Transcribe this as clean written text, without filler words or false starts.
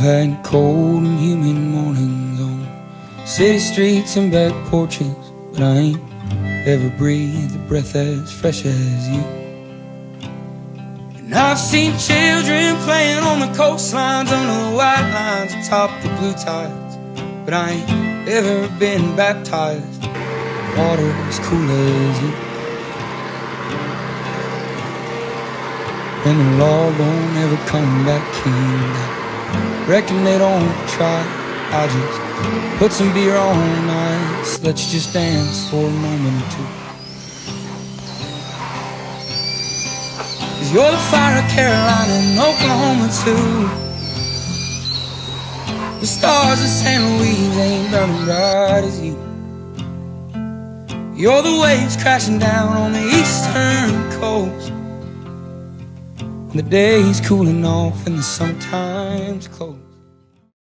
had cold and humid mornings on city streets and back porches, but I ain't ever breathed a breath as fresh as you. And I've seen children playing on the coastlines under the white lines atop the blue tides, but I ain't ever been baptized in water as cool as you. And the law won't ever come back here, and I reckon they don't try. I just put some beer on ice, let's just dance for a moment or two. 'Cause you're the fire of Carolina and Oklahoma too. The stars of San Luis ain't burning bright as you. You're the waves crashing down on the eastern coast, and the day's cooling off and the summertime's close.